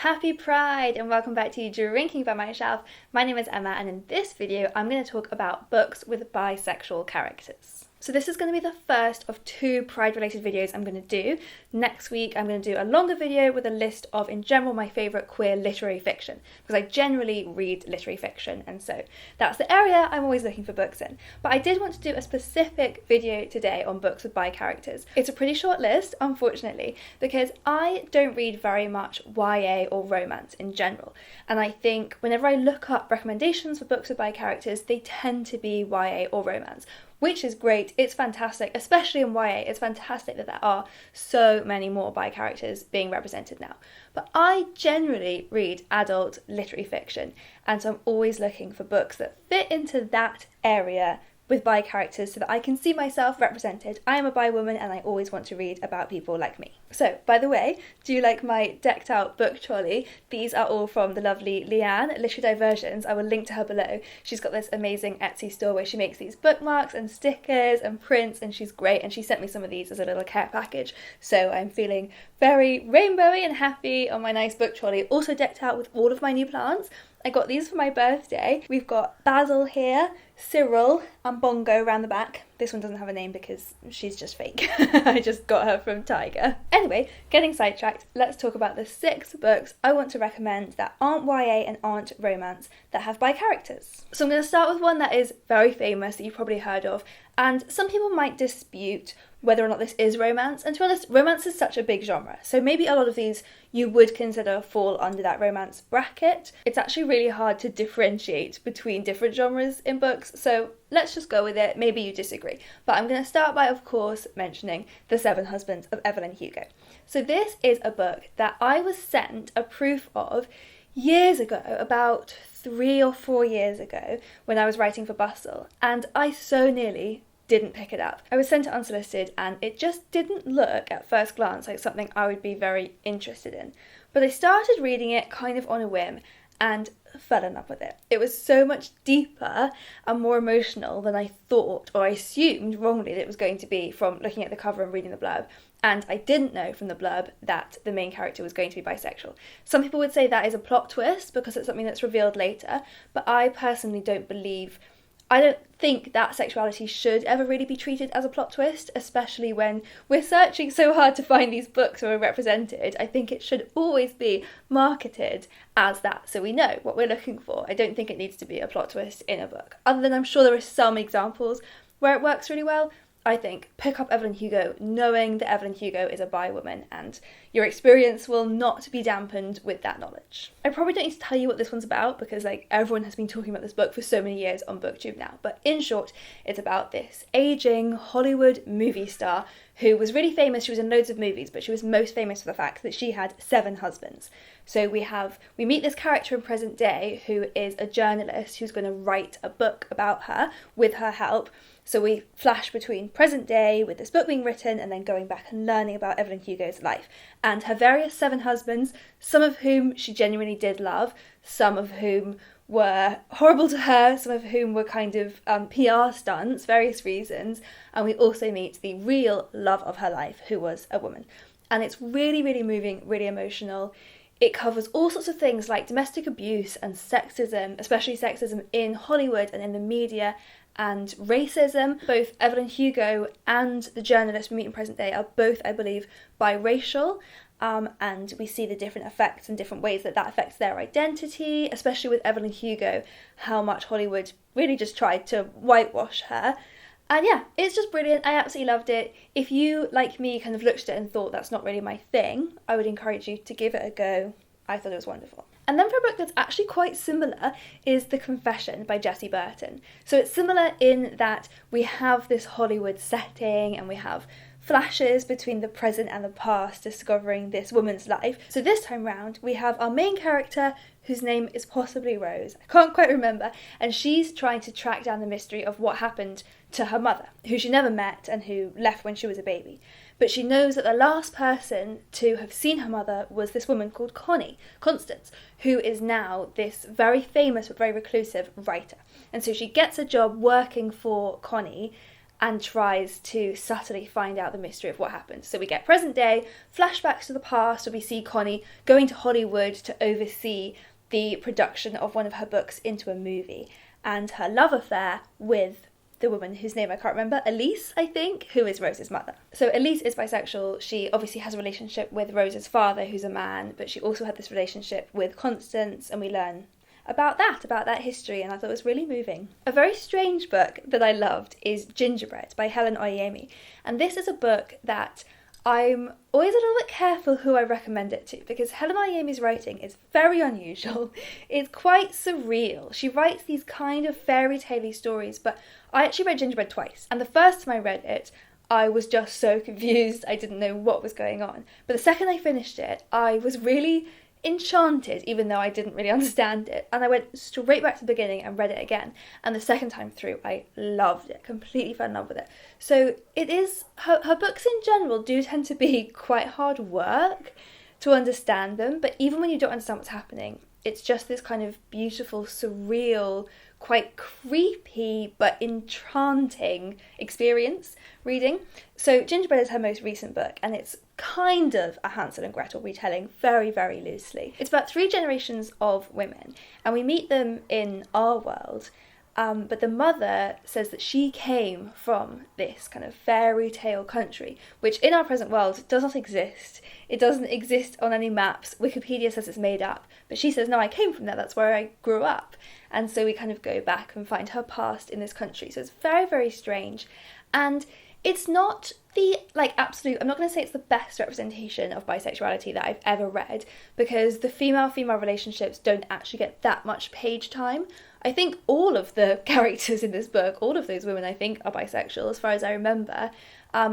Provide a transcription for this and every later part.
Happy Pride and welcome back to Drinking by Myself. My name is Emma and in this video I'm going to talk about books with bisexual characters. So this is going to be the first of two Pride related videos I'm going to do. Next week I'm going to do a longer video with a list of, in general, my favourite queer literary fiction, because I generally read literary fiction and so that's the area I'm always looking for books in. But I did want to do a specific video today on books with bi characters. It's a pretty short list, unfortunately, because I don't read very much YA or romance in general, and I think whenever I look up recommendations for books with bi characters, they tend to be YA or romance, which is great. It's fantastic, especially in YA. It's fantastic that there are so many more bi characters being represented now. But I generally read adult literary fiction, and so I'm always looking for books that fit into that area with bi characters so that I can see myself represented. I am a bi woman and I always want to read about people like me. So, by the way, do you like my decked out book trolley? These are all from the lovely Leanne at Literary Diversions. I will link to her below. She's got this amazing Etsy store where she makes these bookmarks and stickers and prints, and she's great, and she sent me some of these as a little care package. So I'm feeling very rainbowy and happy on my nice book trolley, also decked out with all of my new plants. I got these for my birthday. We've got Basil here, Cyril, and Bongo around the back. This one doesn't have a name because she's just fake. I just got her from Tiger. Anyway, getting sidetracked, let's talk about the 6 books I want to recommend that aren't YA and aren't romance that have bi characters. So I'm going to start with one that is very famous that you've probably heard of, and some people might dispute whether or not this is romance, and to be honest, romance is such a big genre, so maybe a lot of these you would consider fall under that romance bracket. It's actually really hard to differentiate between different genres in books, so let's just go with it. Maybe you disagree, but I'm going to start by, of course, mentioning The 7 Husbands of Evelyn Hugo. So this is a book that I was sent a proof of years ago, about 3 or 4 years ago, when I was writing for Bustle, and I so nearly didn't pick it up. I was sent it unsolicited and it just didn't look at first glance like something I would be very interested in. But I started reading it kind of on a whim and fell in love with it. It was so much deeper and more emotional than I thought, or I assumed wrongly that it was going to be from looking at the cover and reading the blurb. And I didn't know from the blurb that the main character was going to be bisexual. Some people would say that is a plot twist because it's something that's revealed later, but I personally I don't think that sexuality should ever really be treated as a plot twist, especially when we're searching so hard to find these books where we're represented. I think it should always be marketed as that, so we know what we're looking for. I don't think it needs to be a plot twist in a book. Other than I'm sure there are some examples where it works really well. I think pick up Evelyn Hugo knowing that Evelyn Hugo is a bi woman, and your experience will not be dampened with that knowledge. I probably don't need to tell you what this one's about because everyone has been talking about this book for so many years on BookTube now, but in short, it's about this aging Hollywood movie star who was really famous. She was in loads of movies, but she was most famous for the fact that she had 7 husbands. So we meet this character in present day who is a journalist who's going to write a book about her with her help. So we flash between present day with this book being written and then going back and learning about Evelyn Hugo's life and her various 7 husbands, some of whom she genuinely did love, some of whom were horrible to her, some of whom were kind of PR stunts, various reasons, and we also meet the real love of her life, who was a woman. And it's really, really moving, really emotional. It covers all sorts of things like domestic abuse and sexism, especially sexism in Hollywood and in the media, and racism. Both Evelyn Hugo and the journalist we meet in present day are both, I believe, biracial, and we see the different effects and different ways that affects their identity, especially with Evelyn Hugo, how much Hollywood really just tried to whitewash her. And yeah, it's just brilliant. I absolutely loved it. If you, like me, kind of looked at it and thought that's not really my thing, I would encourage you to give it a go. I thought it was wonderful. And then for a book that's actually quite similar is The Confession by Jessie Burton. So it's similar in that we have this Hollywood setting and we have flashes between the present and the past discovering this woman's life. So this time round we have our main character whose name is possibly Rose. I can't quite remember, and she's trying to track down the mystery of what happened to her mother, who she never met and who left when she was a baby. But she knows that the last person to have seen her mother was this woman called Constance, who is now this very famous but very reclusive writer. And so she gets a job working for Connie, and tries to subtly find out the mystery of what happened. So we get present day, flashbacks to the past, where we see Connie going to Hollywood to oversee the production of one of her books into a movie, and her love affair with the woman whose name I can't remember, Elise, I think, who is Rose's mother. So Elise is bisexual. She obviously has a relationship with Rose's father, who's a man, but she also had this relationship with Constance, and we learn about that history, and I thought it was really moving. A very strange book that I loved is Gingerbread by Helen Oyeyemi, and this is a book that I'm always a little bit careful who I recommend it to, because Helen Oyeyemi's writing is very unusual. It's quite surreal. She writes these kind of fairy tale-y stories, but I actually read Gingerbread twice, and the first time I read it, I was just so confused. I didn't know what was going on. But the second I finished it, I was really enchanted, even though I didn't really understand it, and I went straight back to the beginning and read it again, and the second time through I loved it, completely fell in love with it. So it is, her books in general do tend to be quite hard work to understand them, but even when you don't understand what's happening, it's just this kind of beautiful, surreal, quite creepy but enchanting experience reading. So Gingerbread is her most recent book, and it's kind of a Hansel and Gretel retelling, very, very loosely. It's about 3 generations of women, and we meet them in our world, but the mother says that she came from this kind of fairy tale country, which in our present world does not exist. It doesn't exist on any maps. Wikipedia says it's made up, but she says, no, I came from there, that's where I grew up. And so we kind of go back and find her past in this country. So it's very, very strange. And it's not the, absolute, I'm not going to say it's the best representation of bisexuality that I've ever read, because the female-female relationships don't actually get that much page time. I think all of the characters in this book, all of those women, I think, are bisexual, as far as I remember.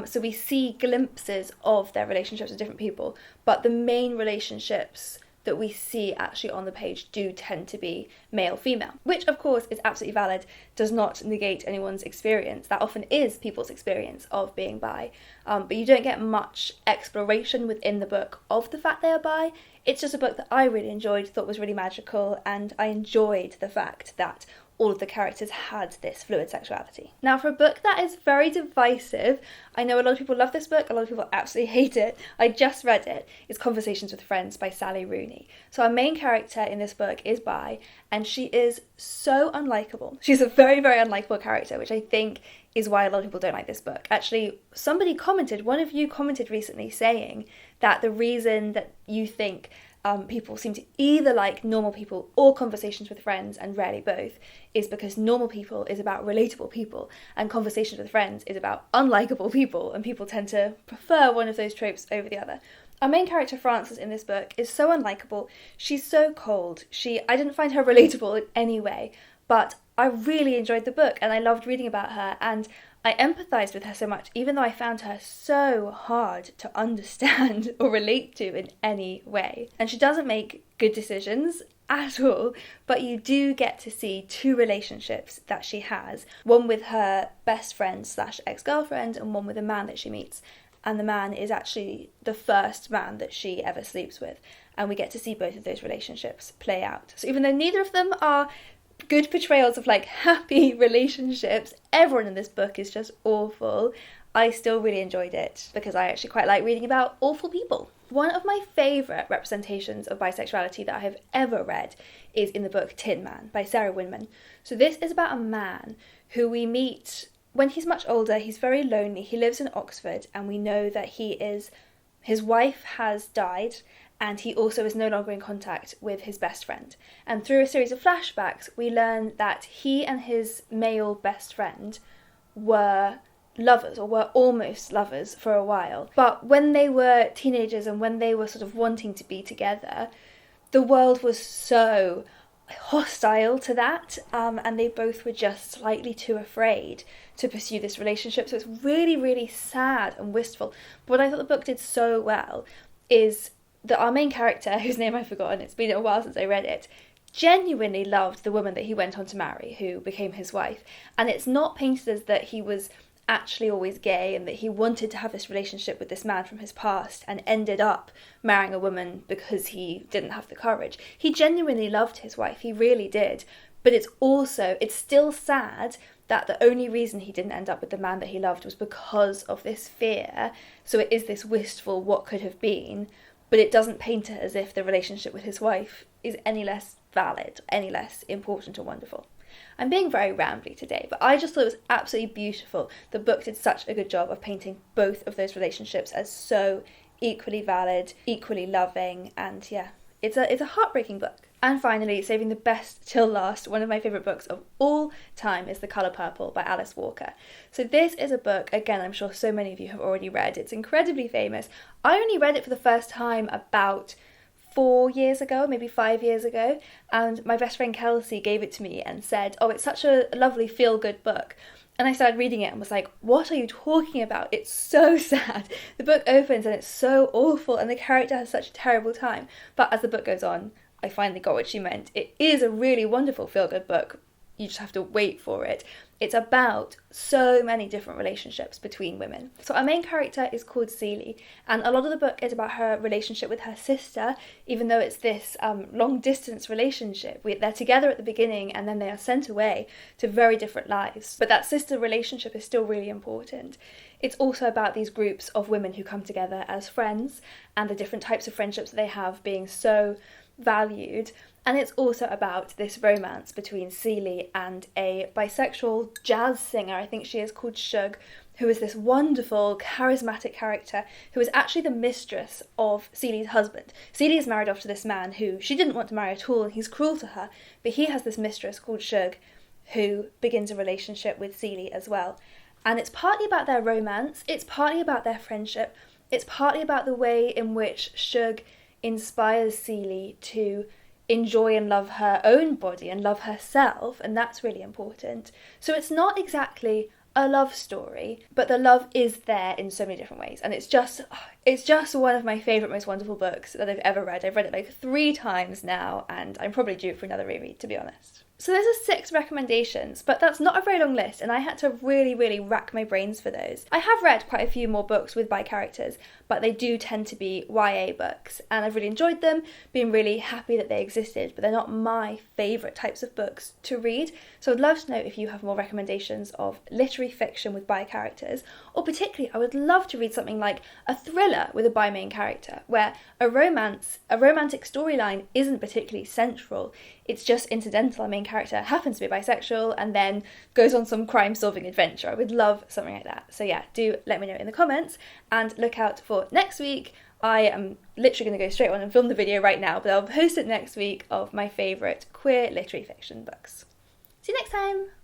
So we see glimpses of their relationships with different people, but the main relationships that we see actually on the page do tend to be male-female, which of course is absolutely valid, does not negate anyone's experience. That often is people's experience of being bi, but you don't get much exploration within the book of the fact they are bi. It's just a book that I really enjoyed, thought was really magical, and I enjoyed the fact that all of the characters had this fluid sexuality. Now, for a book that is very divisive, I know a lot of people love this book, a lot of people absolutely hate it. I just read it. It's Conversations with Friends by Sally Rooney. So our main character in this book is bi, and she is so unlikable. She's a very, very unlikable character, which I think is why a lot of people don't like this book. Actually, somebody commented, one of you commented recently saying that the reason that you think people seem to either like Normal People or Conversations with Friends, and rarely both, is because Normal People is about relatable people and Conversations with Friends is about unlikable people, and people tend to prefer one of those tropes over the other. Our main character, Frances, in this book is so unlikable. She's so cold. I didn't find her relatable in any way, but I really enjoyed the book and I loved reading about her, and I empathised with her so much, even though I found her so hard to understand or relate to in any way. And she doesn't make good decisions at all, but you do get to see 2 relationships that she has, one with her best friend / ex-girlfriend and one with a man that she meets. And the man is actually the first man that she ever sleeps with. And we get to see both of those relationships play out. So even though neither of them are good portrayals of happy relationships, everyone in this book is just awful, I still really enjoyed it because I actually quite like reading about awful people. One of my favourite representations of bisexuality that I have ever read is in the book Tin Man by Sarah Winman. So this is about a man who we meet when he's much older. He's very lonely. He lives in Oxford, and we know that his wife has died, and he also is no longer in contact with his best friend. And through a series of flashbacks, we learn that he and his male best friend were lovers, or were almost lovers for a while. But when they were teenagers and when they were sort of wanting to be together, the world was so hostile to that, and they both were just slightly too afraid to pursue this relationship. So it's really, really sad and wistful. But what I thought the book did so well is that our main character, whose name I've forgotten, it's been a while since I read it, genuinely loved the woman that he went on to marry, who became his wife. And it's not painted as that he was actually always gay and that he wanted to have this relationship with this man from his past and ended up marrying a woman because he didn't have the courage. He genuinely loved his wife, he really did. But it's still sad that the only reason he didn't end up with the man that he loved was because of this fear. So it is this wistful what could have been, but it doesn't paint it as if the relationship with his wife is any less valid, any less important or wonderful. I'm being very rambly today, but I just thought it was absolutely beautiful. The book did such a good job of painting both of those relationships as so equally valid, equally loving, and yeah, it's a heartbreaking book. And finally, saving the best till last, one of my favourite books of all time is The Colour Purple by Alice Walker. So this is a book, again, I'm sure so many of you have already read. It's incredibly famous. I only read it for the first time about 4 years ago, maybe 5 years ago, and my best friend Kelsey gave it to me and said, oh, it's such a lovely feel-good book. And I started reading it and was like, what are you talking about? It's so sad. The book opens and it's so awful and the character has such a terrible time. But as the book goes on, I finally got what she meant. It is a really wonderful feel-good book. You just have to wait for it. It's about so many different relationships between women. So our main character is called Celie, and a lot of the book is about her relationship with her sister, even though it's this long-distance relationship. They're together at the beginning and then they are sent away to very different lives. But that sister relationship is still really important. It's also about these groups of women who come together as friends and the different types of friendships that they have being so valued. And it's also about this romance between Celie and a bisexual jazz singer, I think she is, called Shug, who is this wonderful, charismatic character who is actually the mistress of Celie's husband. Celie is married off to this man who she didn't want to marry at all, and he's cruel to her, but he has this mistress called Shug who begins a relationship with Celie as well. And it's partly about their romance, it's partly about their friendship, it's partly about the way in which Shug inspires Celie to enjoy and love her own body and love herself, and that's really important. So it's not exactly a love story, but the love is there in so many different ways, and it's just one of my favourite, most wonderful books that I've ever read. I've read it like 3 times now, and I'm probably due for another reread, to be honest. So those are 6 recommendations, but that's not a very long list, and I had to really rack my brains for those. I have read quite a few more books with bi characters, but they do tend to be YA books, and I've really enjoyed them, been really happy that they existed, but they're not my favourite types of books to read. So I'd love to know if you have more recommendations of literary fiction with bi characters, or particularly I would love to read something like a thriller with a bi main character, where a romantic storyline isn't particularly central, it's just incidental. Our main character happens to be bisexual and then goes on some crime-solving adventure. I would love something like that. So yeah, do let me know in the comments, and look out for next week. I am literally going to go straight on and film the video right now, but I'll post it next week of my favourite queer literary fiction books. See you next time!